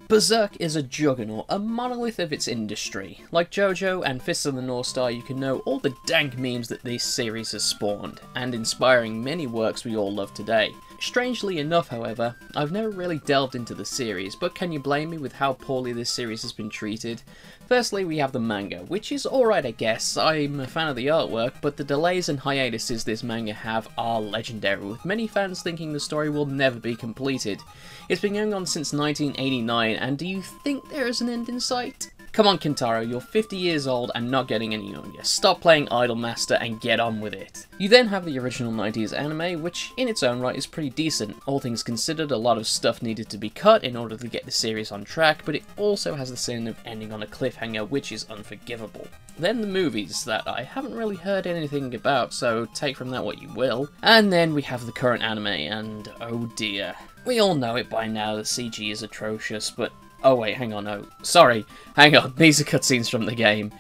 Berserk is a juggernaut, a monolith of its industry. Like JoJo and Fists of the North Star, you can know all the dank memes that this series has spawned, and inspiring many works we all love today. Strangely enough, however, I've never really delved into the series, but can you blame me with how poorly this series has been treated? Firstly, we have the manga, which is alright I guess. I'm a fan of the artwork, but the delays and hiatuses this manga have are legendary, with many fans thinking the story will never be completed. It's been going on since 1989, and do you think there is an end in sight? Come on Kentaro, you're 50 years old and not getting any younger. Stop playing Idolmaster and get on with it. You then have the original 90s anime, which in its own right is pretty decent. All things considered, a lot of stuff needed to be cut in order to get the series on track, but it also has the sin of ending on a cliffhanger, which is unforgivable. Then the movies, that I haven't really heard anything about, so take from that what you will. And then we have the current anime, and oh dear. We all know it by now, the CG is atrocious, but oh wait, hang on, no. Sorry, hang on, these are cutscenes from the game.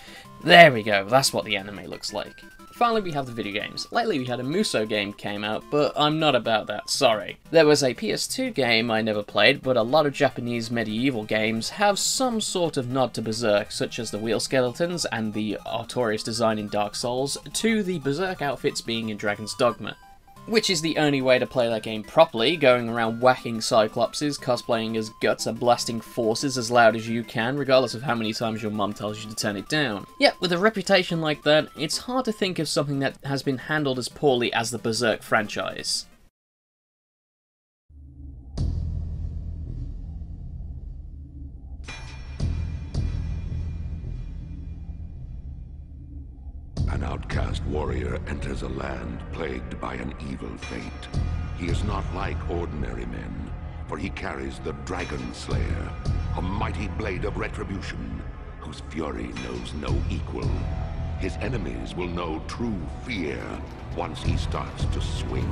There we go, that's what the anime looks like. Finally, we have the video games. Lately we had a Musou game came out, but I'm not about that, sorry. There was a PS2 game I never played, but a lot of Japanese medieval games have some sort of nod to Berserk, such as the wheel skeletons and the Artorias design in Dark Souls, to the Berserk outfits being in Dragon's Dogma. Which is the only way to play that game properly, going around whacking cyclopses, cosplaying as Guts and blasting forces as loud as you can, regardless of how many times your mum tells you to turn it down. Yet, with a reputation like that, it's hard to think of something that has been handled as poorly as the Berserk franchise. An outcast warrior enters a land plagued by an evil fate. He is not like ordinary men, for he carries the Dragon Slayer, a mighty blade of retribution, whose fury knows no equal. His enemies will know true fear once he starts to swing.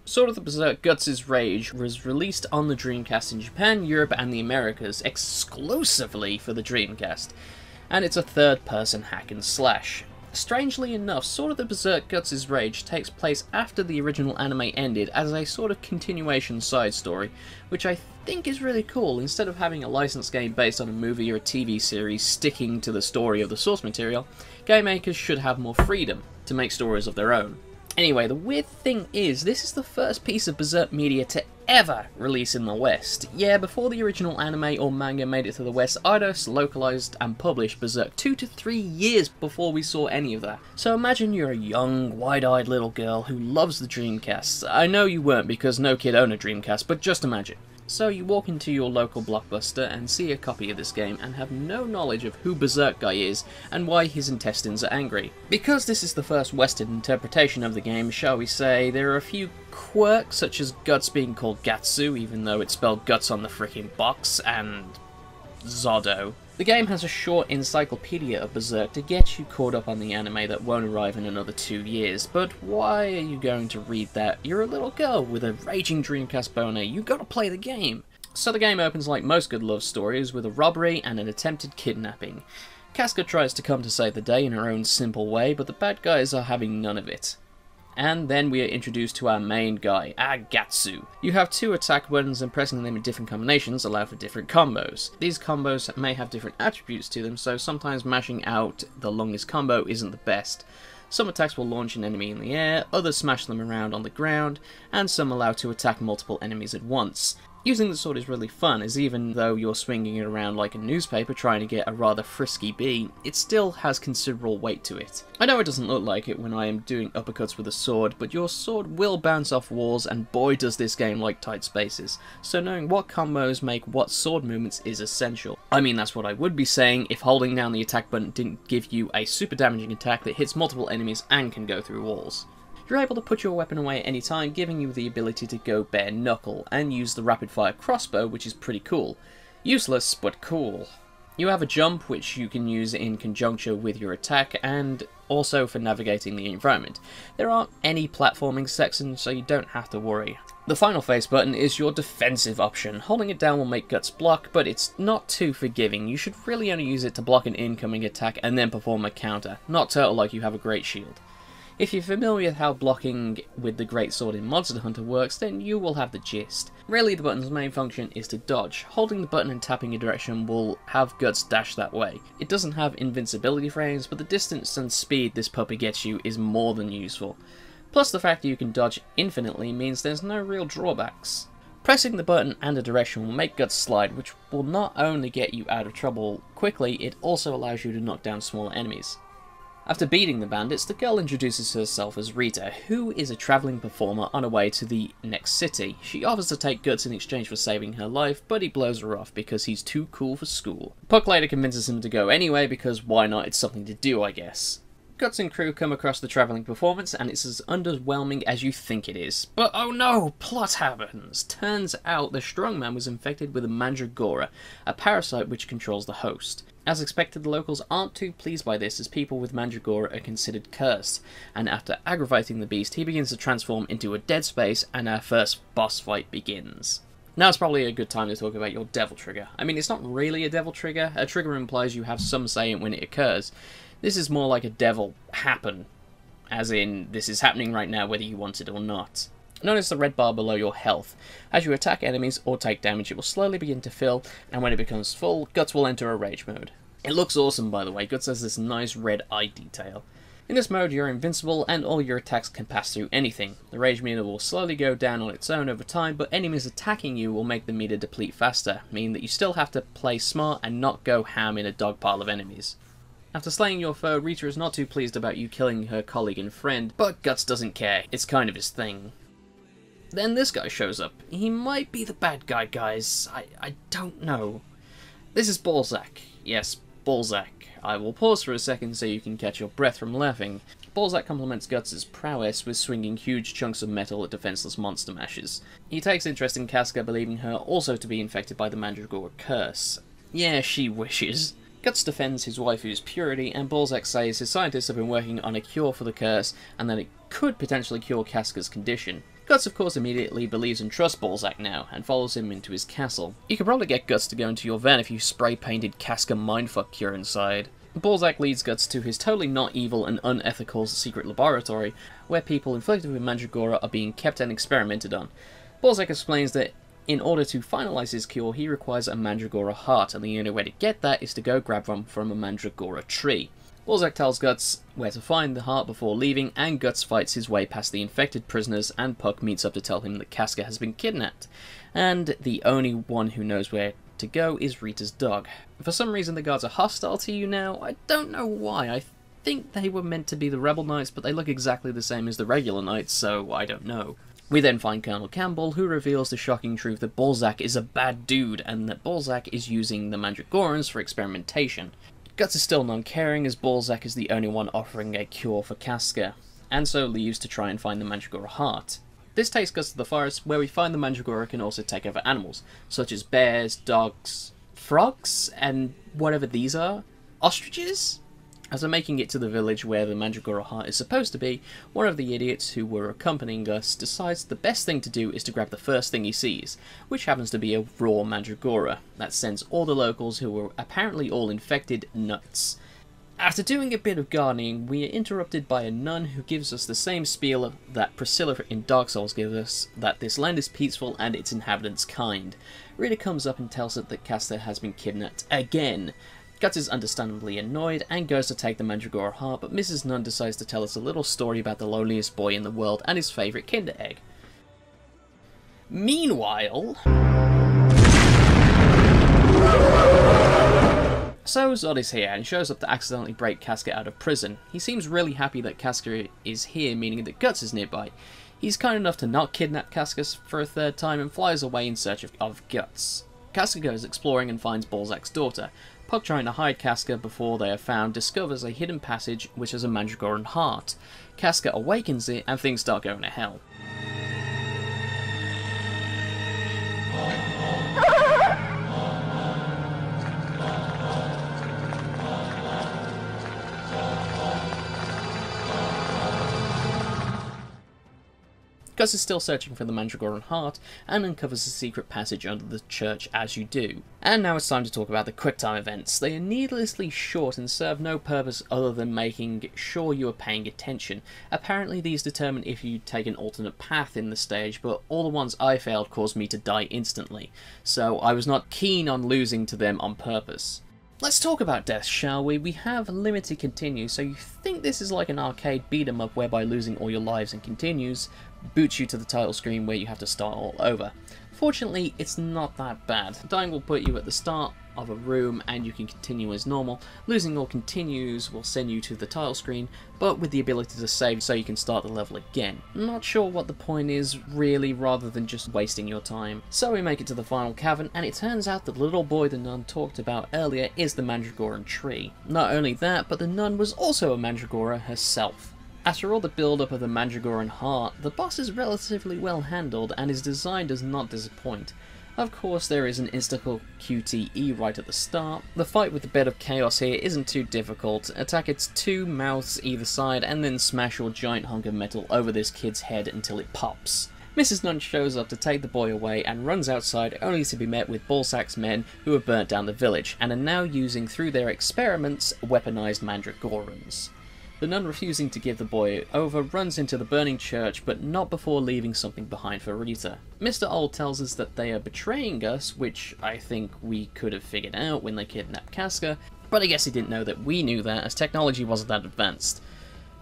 Sword of the Berserk Guts' Rage was released on the Dreamcast in Japan, Europe and the Americas exclusively for the Dreamcast, and it's a third-person hack and slash. Strangely enough, Sword of the Berserk Guts' Rage takes place after the original anime ended as a sort of continuation side story, which I think is really cool. Instead of having a licensed game based on a movie or a TV series sticking to the story of the source material, game makers should have more freedom to make stories of their own. Anyway, the weird thing is, this is the first piece of Berserk media to ever release in the West. Yeah, before the original anime or manga made it to the West, Eidos localized and published Berserk 2 to 3 years before we saw any of that. So imagine you're a young, wide-eyed little girl who loves the Dreamcast. I know you weren't because no kid owned a Dreamcast, but just imagine. So you walk into your local Blockbuster and see a copy of this game and have no knowledge of who Berserk Guy is and why his intestines are angry. Because this is the first Western interpretation of the game, shall we say, there are a few quirks such as Guts being called Gatsu even though it's spelled Guts on the frickin' box, and Zoddo. The game has a short encyclopedia of Berserk to get you caught up on the anime that won't arrive in another 2 years, but why are you going to read that? You're a little girl with a raging Dreamcast boner, you gotta play the game! So the game opens like most good love stories, with a robbery and an attempted kidnapping. Casca tries to come to save the day in her own simple way, but the bad guys are having none of it. And then we are introduced to our main guy, Agatsu. You have 2 attack buttons and pressing them in different combinations allow for different combos. These combos may have different attributes to them, so sometimes mashing out the longest combo isn't the best. Some attacks will launch an enemy in the air, others smash them around on the ground, and some allow to attack multiple enemies at once. Using the sword is really fun, as even though you're swinging it around like a newspaper trying to get a rather frisky beat, it still has considerable weight to it. I know it doesn't look like it when I am doing uppercuts with a sword, but your sword will bounce off walls, and boy does this game like tight spaces, so knowing what combos make what sword movements is essential. I mean, that's what I would be saying if holding down the attack button didn't give you a super damaging attack that hits multiple enemies and can go through walls. You're able to put your weapon away at any time, giving you the ability to go bare knuckle, and use the rapid fire crossbow, which is pretty cool. Useless, but cool. You have a jump, which you can use in conjunction with your attack, and also for navigating the environment. There aren't any platforming sections, so you don't have to worry. The final face button is your defensive option. Holding it down will make Guts block, but it's not too forgiving. You should really only use it to block an incoming attack and then perform a counter, not Turtle like you have a great shield. If you're familiar with how blocking with the greatsword in Monster Hunter works, then you will have the gist. Really, the button's main function is to dodge. Holding the button and tapping a direction will have Guts dash that way. It doesn't have invincibility frames, but the distance and speed this puppy gets you is more than useful. Plus the fact that you can dodge infinitely means there's no real drawbacks. Pressing the button and a direction will make Guts slide, which will not only get you out of trouble quickly, it also allows you to knock down smaller enemies. After beating the bandits, the girl introduces herself as Rita, who is a travelling performer on her way to the next city. She offers to take Guts in exchange for saving her life, but he blows her off because he's too cool for school. Puck later convinces him to go anyway because why not, it's something to do I guess. Guts and crew come across the travelling performance and it's as underwhelming as you think it is. But oh no, plot happens! Turns out the strongman was infected with a mandragora, a parasite which controls the host. As expected, the locals aren't too pleased by this as people with mandragora are considered cursed, and after aggravating the beast he begins to transform into a dead space and our first boss fight begins. Now it's probably a good time to talk about your devil trigger. I mean, it's not really a devil trigger. A trigger implies you have some say in when it occurs. This is more like a devil happen, as in this is happening right now whether you want it or not. Notice the red bar below your health. As you attack enemies or take damage, it will slowly begin to fill, and when it becomes full, Guts will enter a rage mode. It looks awesome, by the way. Guts has this nice red eye detail. In this mode, you're invincible, and all your attacks can pass through anything. The rage meter will slowly go down on its own over time, but enemies attacking you will make the meter deplete faster, meaning that you still have to play smart and not go ham in a dog pile of enemies. After slaying your foe, Rita is not too pleased about you killing her colleague and friend, but Guts doesn't care. It's kind of his thing. Then this guy shows up. He might be the bad guy, guys. I don't know. This is Balzac. Yes, Balzac. I will pause for a second so you can catch your breath from laughing. Balzac complements Guts' prowess with swinging huge chunks of metal at defenseless monster mashes. He takes interest in Casca, believing her also to be infected by the Mandragora curse. Yeah, she wishes. Guts defends his waifu's purity, and Balzac says his scientists have been working on a cure for the curse, and that it could potentially cure Casca's condition. Guts, of course, immediately believes and trusts Balzac now, and follows him into his castle. You could probably get Guts to go into your van if you spray-painted Casca mindfuck cure inside. Balzac leads Guts to his totally not evil and unethical secret laboratory, where people inflicted with Mandragora are being kept and experimented on. Balzac explains that in order to finalize his cure, he requires a Mandragora heart, and the only way to get that is to go grab one from a Mandragora tree. Balzac tells Guts where to find the heart before leaving, and Guts fights his way past the infected prisoners, and Puck meets up to tell him that Casca has been kidnapped. And the only one who knows where to go is Rita's dog. For some reason the guards are hostile to you now. I don't know why. I think they were meant to be the rebel knights, but they look exactly the same as the regular knights, so I don't know. We then find Colonel Campbell, who reveals the shocking truth that Balzac is a bad dude, and that Balzac is using the Mandragorans for experimentation. Guts is still non-caring, as Balzac is the only one offering a cure for Casca, and so leaves to try and find the Mandragora heart. This takes Guts to the forest, where we find the Mandragora can also take over animals, such as bears, dogs, frogs, and whatever these are. Ostriches? As we're making it to the village where the Mandragora heart is supposed to be, one of the idiots who were accompanying us decides the best thing to do is to grab the first thing he sees, which happens to be a raw Mandragora that sends all the locals, who were apparently all infected, nuts. After doing a bit of gardening, we are interrupted by a nun who gives us the same spiel that Priscilla in Dark Souls gives us, that this land is peaceful and its inhabitants kind. Rita comes up and tells us that Casca has been kidnapped again. Guts is understandably annoyed and goes to take the Mandragora heart, but Mrs. Nunn decides to tell us a little story about the loneliest boy in the world and his favourite Kinder Egg. Meanwhile, so Zod is here and shows up to accidentally break Casca out of prison. He seems really happy that Casca is here, meaning that Guts is nearby. He's kind enough to not kidnap Casca for a third time and flies away in search of Guts. Casca goes exploring and finds Balzac's daughter. Puck, trying to hide Casca before they are found, discovers a hidden passage which has a Mandragoran heart. Casca awakens it and things start going to hell. Guts is still searching for the Mandragoran heart, and uncovers a secret passage under the church as you do. And now it's time to talk about the QuickTime events. They are needlessly short and serve no purpose other than making sure you are paying attention. Apparently these determine if you take an alternate path in the stage, but all the ones I failed caused me to die instantly, so I was not keen on losing to them on purpose. Let's talk about death, shall we? We have limited continues, so you think this is like an arcade beat-em-up whereby losing all your lives and continues boots you to the title screen where you have to start all over. Fortunately, it's not that bad. Dying will put you at the start of a room and you can continue as normal. Losing all continues will send you to the title screen, but with the ability to save so you can start the level again. Not sure what the point is really, rather than just wasting your time. So we make it to the final cavern, and it turns out that the little boy the nun talked about earlier is the Mandragoran tree. Not only that, but the nun was also a Mandragora herself. After all the build-up of the Mandragoran heart, the boss is relatively well handled and his design does not disappoint. Of course, there is an insta-kill QTE right at the start. The fight with the bed of chaos here isn't too difficult. Attack its two mouths either side and then smash your giant hunk of metal over this kid's head until it pops. Mrs. Nunn shows up to take the boy away and runs outside, only to be met with Ballsack's men who have burnt down the village and are now using through their experiments weaponized Mandragorans. The nun, refusing to give the boy over, runs into the burning church, but not before leaving something behind for Rita. Mr. Old tells us that they are betraying us, which I think we could have figured out when they kidnapped Casca, but I guess he didn't know that we knew that, as technology wasn't that advanced.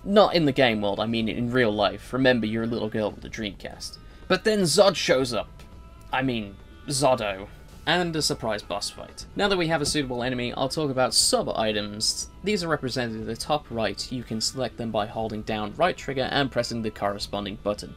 Not in the game world, I mean in real life. Remember, you're a little girl with a Dreamcast. But then Zod shows up. I mean, Zoddo. And a surprise boss fight. Now that we have a suitable enemy, I'll talk about sub-items. These are represented at the top right. You can select them by holding down right trigger and pressing the corresponding button.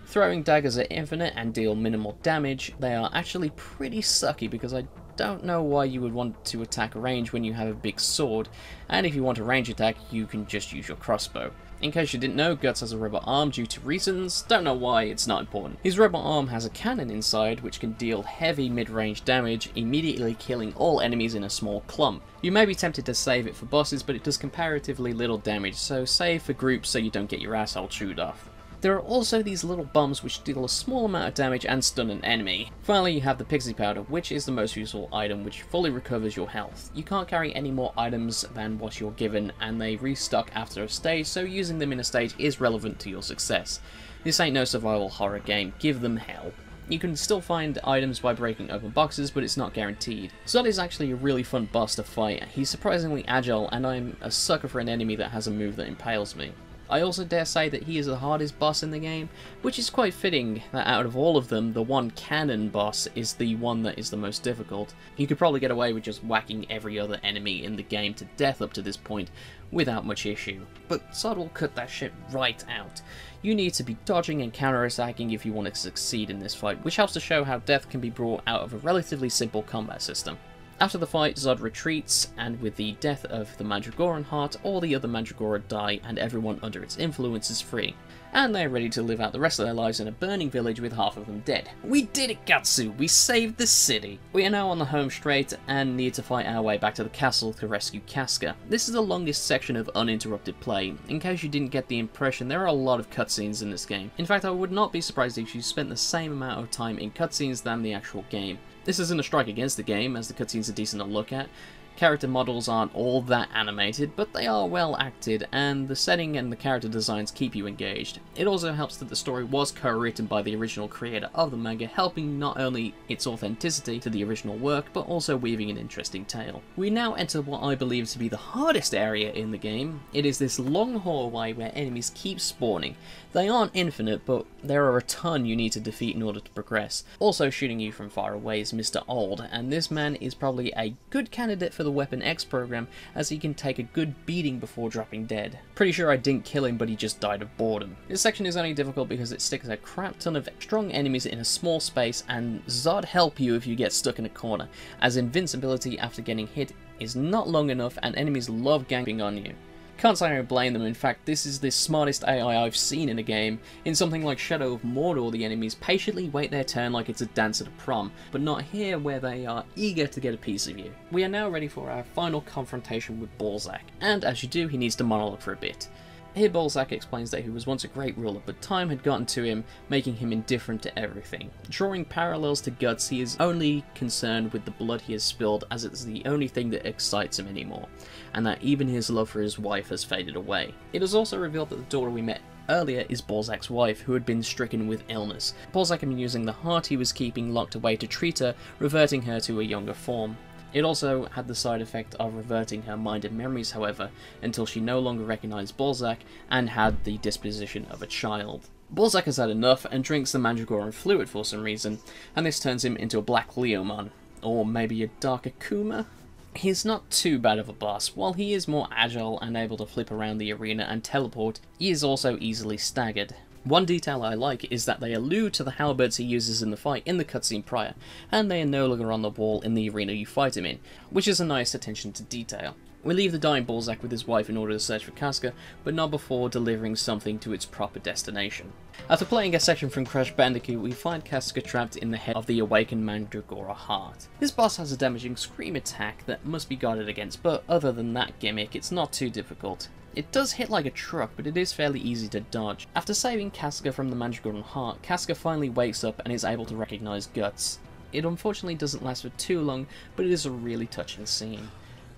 Throwing daggers are infinite and deal minimal damage. They are actually pretty sucky because I don't know why you would want to attack range when you have a big sword, and if you want a range attack you can just use your crossbow. In case you didn't know, Guts has a rubber arm due to reasons, don't know why, it's not important. His rubber arm has a cannon inside which can deal heavy mid-range damage, immediately killing all enemies in a small clump. You may be tempted to save it for bosses, but it does comparatively little damage, so save for groups so you don't get your asshole chewed off. There are also these little bombs which deal a small amount of damage and stun an enemy. Finally, you have the pixie powder, which is the most useful item, which fully recovers your health. You can't carry any more items than what you're given, and they restock after a stage, so using them in a stage is relevant to your success. This ain't no survival horror game, give them hell. You can still find items by breaking open boxes, but it's not guaranteed. Zod is actually a really fun boss to fight. He's surprisingly agile, and I'm a sucker for an enemy that has a move that impales me. I also dare say that he is the hardest boss in the game, which is quite fitting that out of all of them, the one canon boss is the one that is the most difficult. You could probably get away with just whacking every other enemy in the game to death up to this point without much issue. But Zod will cut that shit right out. You need to be dodging and counter-attacking if you want to succeed in this fight, which helps to show how death can be brought out of a relatively simple combat system. After the fight, Zod retreats, and with the death of the Mandragoran heart, all the other Mandragora die and everyone under its influence is free. And they are ready to live out the rest of their lives in a burning village with half of them dead. We did it, Gatsu! We saved the city! We are now on the home straight and need to fight our way back to the castle to rescue Casca. This is the longest section of uninterrupted play. In case you didn't get the impression, there are a lot of cutscenes in this game. In fact, I would not be surprised if you spent the same amount of time in cutscenes than the actual game. This isn't a strike against the game, as the cutscenes are decent to look at. Character models aren't all that animated, but they are well acted, and the setting and the character designs keep you engaged. It also helps that the story was co-written by the original creator of the manga, helping not only its authenticity to the original work, but also weaving an interesting tale. We now enter what I believe to be the hardest area in the game. It is this long hallway where enemies keep spawning. They aren't infinite, but there are a ton you need to defeat in order to progress. Also shooting you from far away is Mr. Old, and this man is probably a good candidate for the Weapon X program, as he can take a good beating before dropping dead. Pretty sure I didn't kill him, but he just died of boredom. This section is only difficult because it sticks a crap ton of strong enemies in a small space, and Zod help you if you get stuck in a corner, as invincibility after getting hit is not long enough and enemies love ganking on you. Can't say I blame them. In fact, this is the smartest AI I've seen in a game. In something like Shadow of Mordor, the enemies patiently wait their turn like it's a dance at a prom, but not here, where they are eager to get a piece of you. We are now ready for our final confrontation with Balzac, and as you do, he needs to monologue for a bit. Here Balzac explains that he was once a great ruler, but time had gotten to him, making him indifferent to everything. Drawing parallels to Guts, he is only concerned with the blood he has spilled, as it's the only thing that excites him anymore, and that even his love for his wife has faded away. It is also revealed that the daughter we met earlier is Balzac's wife, who had been stricken with illness. Balzac had been using the heart he was keeping locked away to treat her, reverting her to a younger form. It also had the side effect of reverting her mind and memories, however, until she no longer recognised Balzac and had the disposition of a child. Balzac has had enough and drinks the Mandragoran fluid for some reason, and this turns him into a Black Leomon, or maybe a Dark Akuma? He's not too bad of a boss. While he is more agile and able to flip around the arena and teleport, he is also easily staggered. One detail I like is that they allude to the halberds he uses in the fight in the cutscene prior, and they are no longer on the wall in the arena you fight him in, which is a nice attention to detail. We leave the dying Balzac with his wife in order to search for Casca, but not before delivering something to its proper destination. After playing a section from Crash Bandicoot, we find Casca trapped in the head of the awakened Mandragora heart. This boss has a damaging scream attack that must be guarded against, but other than that gimmick, it's not too difficult. It does hit like a truck, but it is fairly easy to dodge. After saving Casca from the Mandragoran heart, Casca finally wakes up and is able to recognise Guts. It unfortunately doesn't last for too long, but it is a really touching scene.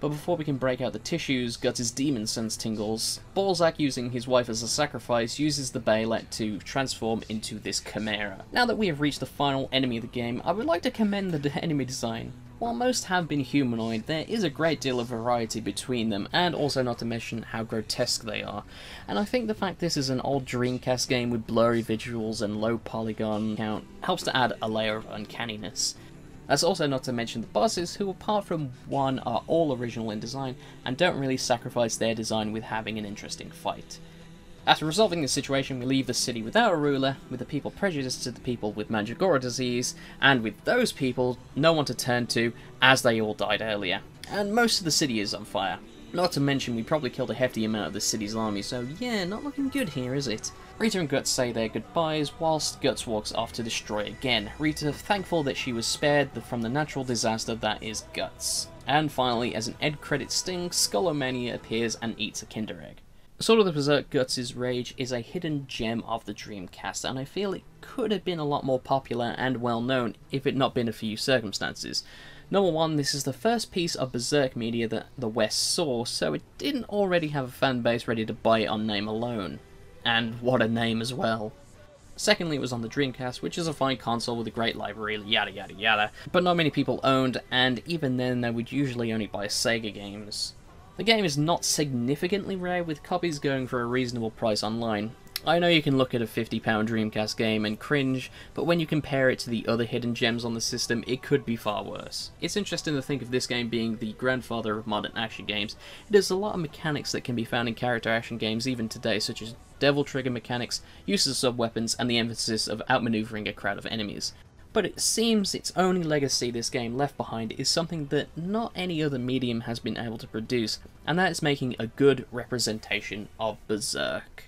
But before we can break out the tissues, Guts' demon sense tingles. Balzac, using his wife as a sacrifice, uses the Baylet to transform into this Chimera. Now that we have reached the final enemy of the game, I would like to commend the enemy design. While most have been humanoid, there is a great deal of variety between them, and also not to mention how grotesque they are. And I think the fact this is an old Dreamcast game with blurry visuals and low polygon count helps to add a layer of uncanniness. That's also not to mention the bosses, who apart from one are all original in design, and don't really sacrifice their design with having an interesting fight. After resolving the situation, we leave the city without a ruler, with the people prejudiced to the people with Mandragora disease, and with those people no one to turn to, as they all died earlier. And most of the city is on fire. Not to mention we probably killed a hefty amount of the city's army, so yeah, not looking good here, is it? Rita and Guts say their goodbyes, whilst Guts walks off to destroy again, Rita thankful that she was spared from the natural disaster that is Guts. And finally, as an end credit sting, Skullomania appears and eats a Kinder Egg. Sword of the Berserk Guts' Rage is a hidden gem of the Dreamcast, and I feel it could have been a lot more popular and well known if it not been a few circumstances. Number one, this is the first piece of Berserk media that the West saw, so it didn't already have a fan base ready to buy it on name alone. And what a name as well. Secondly, it was on the Dreamcast, which is a fine console with a great library, yada yada yada, but not many people owned, and even then they would usually only buy Sega games. The game is not significantly rare, with copies going for a reasonable price online. I know you can look at a £50 Dreamcast game and cringe, but when you compare it to the other hidden gems on the system, it could be far worse. It's interesting to think of this game being the grandfather of modern action games. It has a lot of mechanics that can be found in character action games even today, such as devil trigger mechanics, use of sub-weapons, and the emphasis of outmaneuvering a crowd of enemies. But it seems its only legacy this game left behind is something that not any other medium has been able to produce, and that is making a good representation of Berserk.